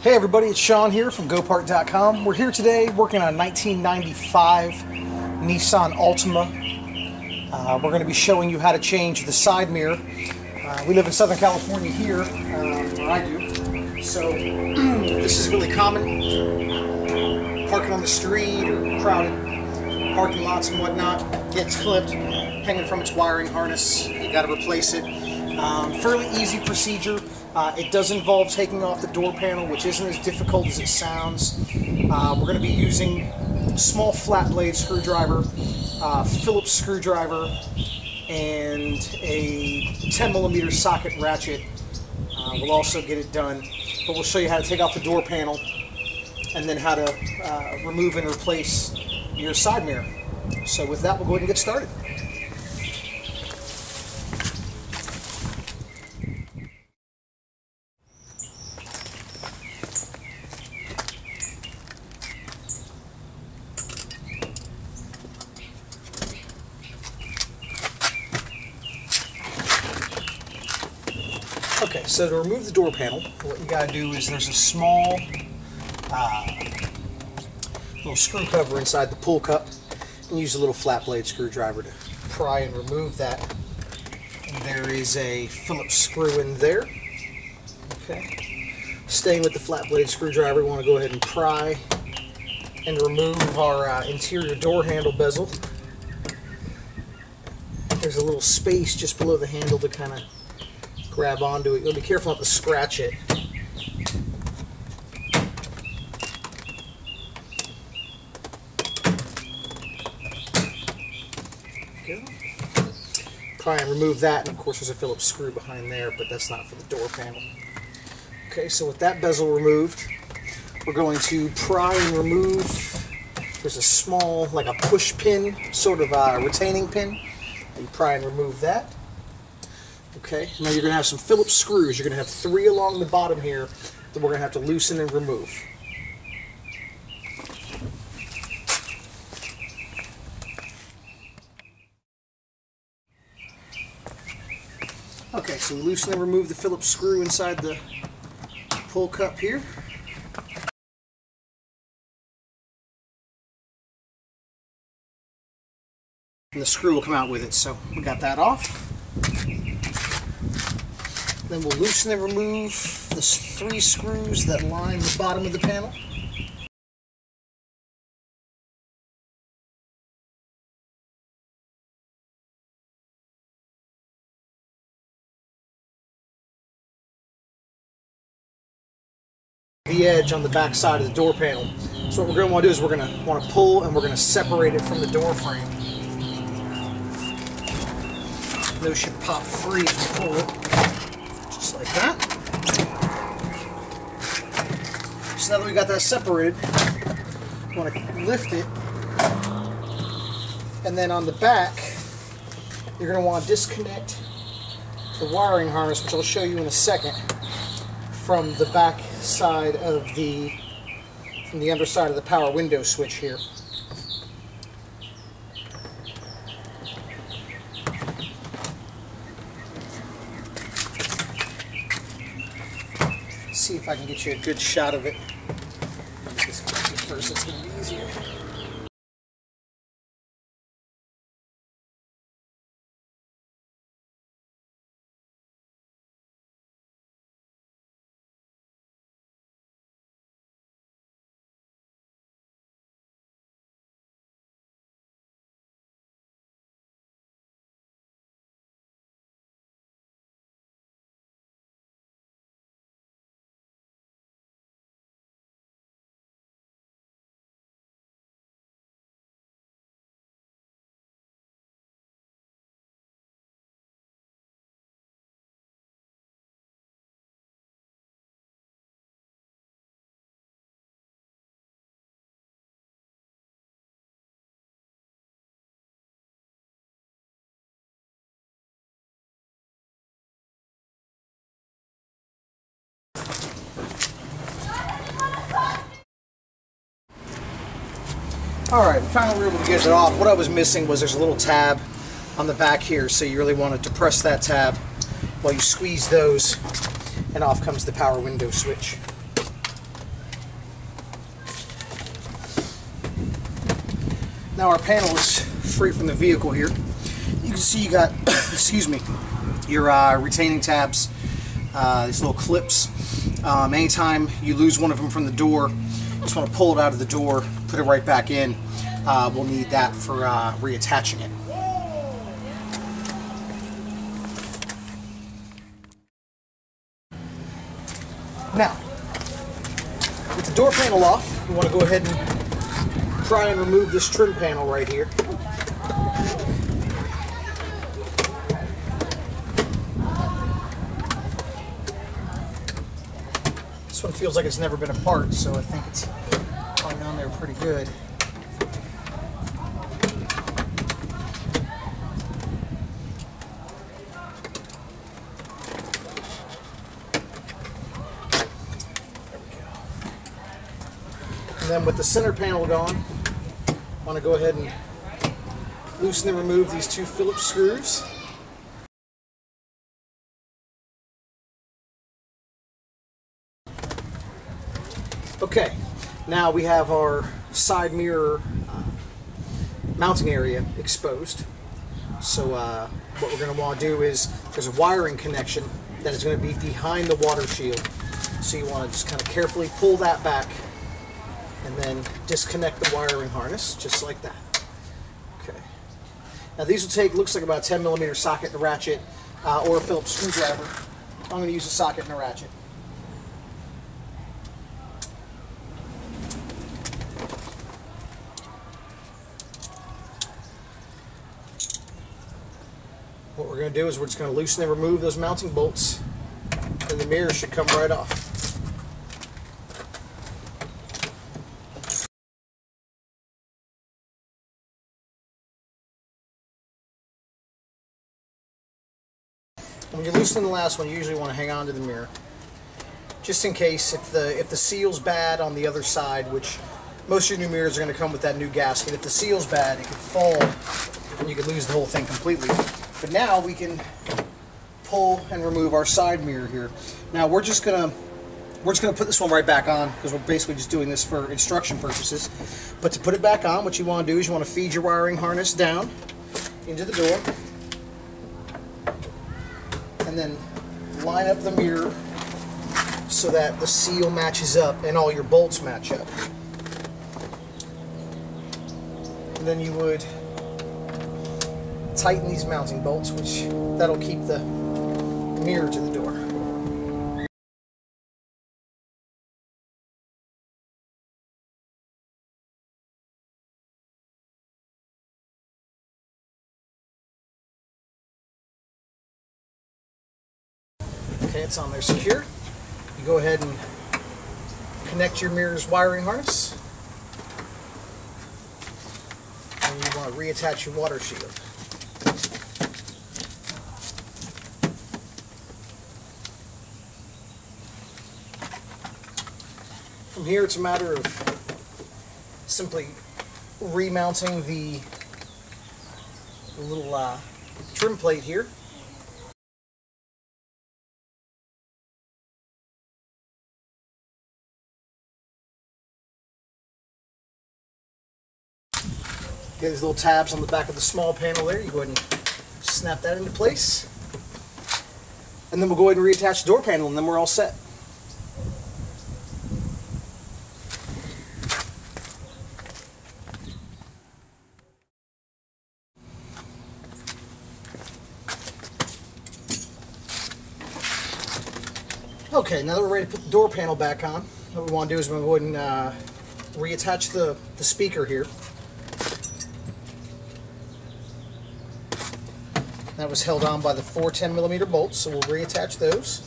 Hey everybody, it's Sean here from GoPart.com. We're here today working on a 1995 Nissan Altima. We're going to be showing you how to change the side mirror. We live in Southern California here, or I do, so this is really common. Parking on the street or crowded parking lots and whatnot, gets clipped, hanging from its wiring harness, you got to replace it. Fairly easy procedure. It does involve taking off the door panel, which isn't as difficult as it sounds. We're going to be using a small flat blade screwdriver, Phillips screwdriver, and a 10mm socket ratchet. We'll also get it done, but we'll show you how to take off the door panel and then how to remove and replace your side mirror. So with that, we'll go ahead and get started. Okay, so to remove the door panel, what you got to do is there's a small little screw cover inside the pull cup, and use a little flat blade screwdriver to pry and remove that. And there is a Phillips screw in there. Okay, staying with the flat blade screwdriver, we want to go ahead and pry and remove our interior door handle bezel. There's a little space just below the handle to kind of grab onto it. You'll be careful not to scratch it. Okay. Try and remove that, and of course there's a Phillips screw behind there, but that's not for the door panel. Okay, so with that bezel removed, we're going to pry and remove. There's a small, like a push pin, sort of retaining pin, and pry and remove that. Okay, now you're going to have some Phillips screws. You're going to have 3 along the bottom here that we're going to have to loosen and remove. Okay, so loosen and remove the Phillips screw inside the pull cup here. And the screw will come out with it, so we got that off. Then we'll loosen and remove the 3 screws that line the bottom of the panel. The edge on the back side of the door panel. So what we're going to want to do is we're going to want to pull, and we're going to separate it from the door frame. Those should pop free as we pull it. Just like that. So now that we got that separated, we want to lift it, and then on the back you're going to want to disconnect the wiring harness, which I'll show you in a second, from the back side of from the underside of the power window switch here. See if I can get you a good shot of it. This first, it's going to be easier. Alright, finally we were able to get it off. What I was missing was there's a little tab on the back here, so you really want to depress that tab while you squeeze those, and off comes the power window switch. Now our panel is free from the vehicle here. You can see you got, excuse me, your retaining tabs, these little clips. Anytime you lose one of them from the door, you just want to pull it out of the door, put it right back in. We'll need that for reattaching it. Now, with the door panel off, we want to go ahead and try and remove this trim panel right here. This one feels like it's never been apart, so I think it's hung on there pretty good. And then with the center panel gone, I want to go ahead and loosen and remove these two Phillips screws. Okay, now we have our side mirror mounting area exposed. So what we're going to want to do is, there's a wiring connection that is going to be behind the water shield. So you want to just kind of carefully pull that back and then disconnect the wiring harness, just like that. Okay. Now these will take, looks like about a 10mm socket and a ratchet, or a Phillips screwdriver. I'm going to use a socket and a ratchet. What we're going to do is we're just going to loosen and remove those mounting bolts, and the mirror should come right off. When you're loosening the last one, you usually want to hang on to the mirror, just in case if the seal's bad on the other side, which most of your new mirrors are going to come with that new gasket. If the seal's bad, it could fall and you could lose the whole thing completely. But now we can pull and remove our side mirror here. Now we're just gonna put this one right back on, because we're basically just doing this for instruction purposes. But to put it back on, what you want to do is you want to feed your wiring harness down into the door, and then line up the mirror so that the seal matches up and all your bolts match up. And then you would tighten these mounting bolts, which that'll keep the mirror to the door. Okay, it's on there secure. You go ahead and connect your mirror's wiring harness, and you want to reattach your water shield. From here, it's a matter of simply remounting the little trim plate here. Get these little tabs on the back of the small panel there. You go ahead and snap that into place. And then we'll go ahead and reattach the door panel, and then we're all set. Okay, now that we're ready to put the door panel back on, what we want to do is we're going to go ahead and reattach the speaker here. That was held on by the 4 10mm bolts, so we'll reattach those.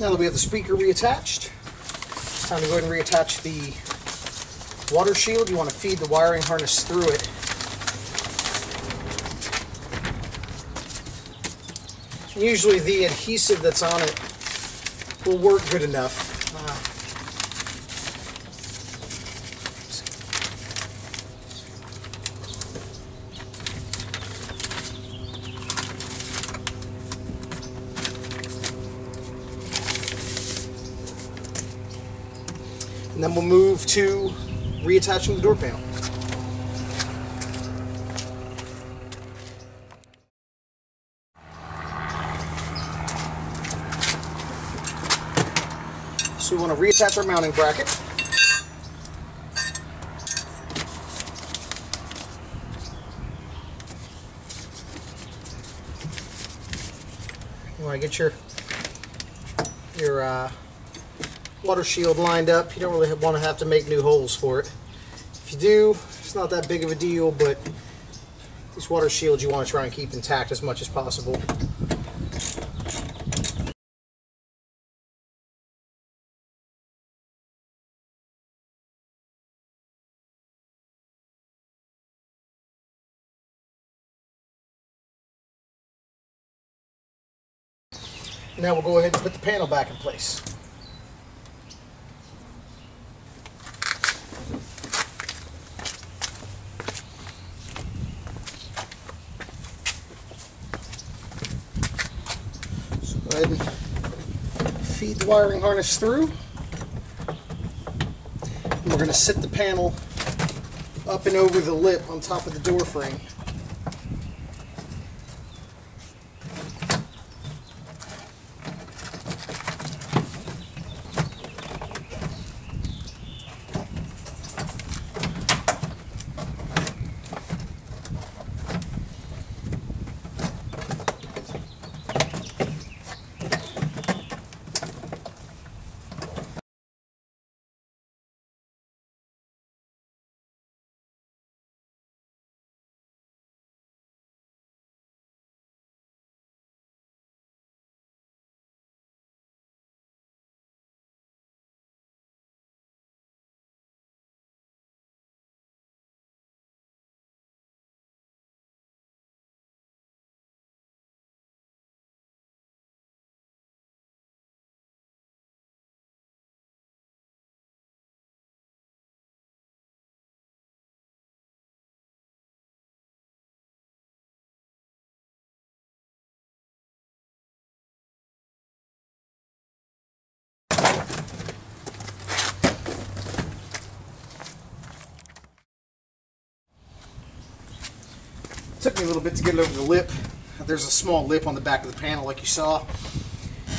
Now that we have the speaker reattached, it's time to go ahead and reattach the water shield. You want to feed the wiring harness through it Usually the adhesive that's on it will work good enough. And then we'll move to reattaching the door panel. So we want to reattach our mounting bracket. You want to get your water shield lined up. You don't really want to have to make new holes for it. If you do, it's not that big of a deal, but these water shields you want to try and keep intact as much as possible. Now we'll go ahead and put the panel back in place. So go ahead and feed the wiring harness through. And we're going to sit the panel up and over the lip on top of the door frame. Took me a little bit to get it over the lip. There's a small lip on the back of the panel like you saw.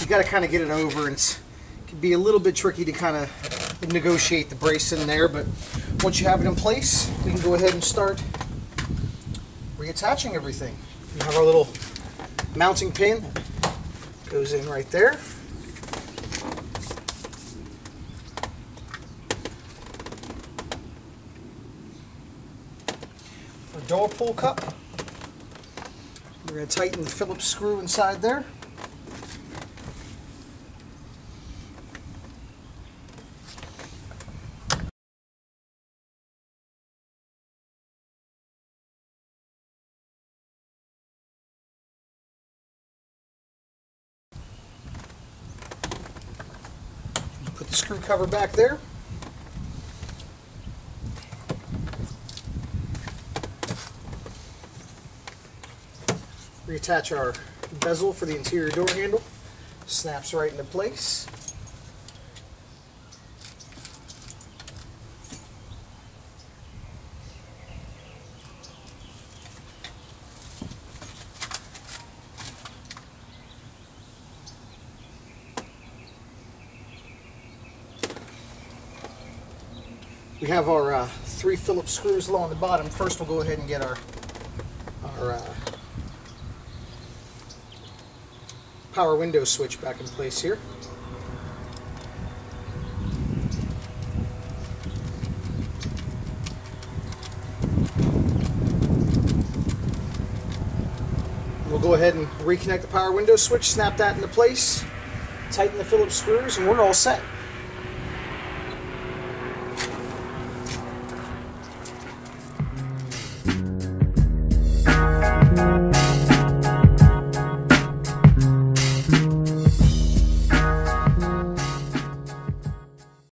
You got to kind of get it over, and it can be a little bit tricky to kind of negotiate the brace in there, but once you have it in place, we can go ahead and start reattaching everything. We have our little mounting pin, goes in right there. Our door pull cup. We're going to tighten the Phillips screw inside there. Put the screw cover back there. Reattach our bezel for the interior door handle. Snaps right into place. We have our 3 Phillips screws along the bottom. First we'll go ahead and get our power window switch back in place here. We'll go ahead and reconnect the power window switch, snap that into place, tighten the Phillips screws, and we're all set.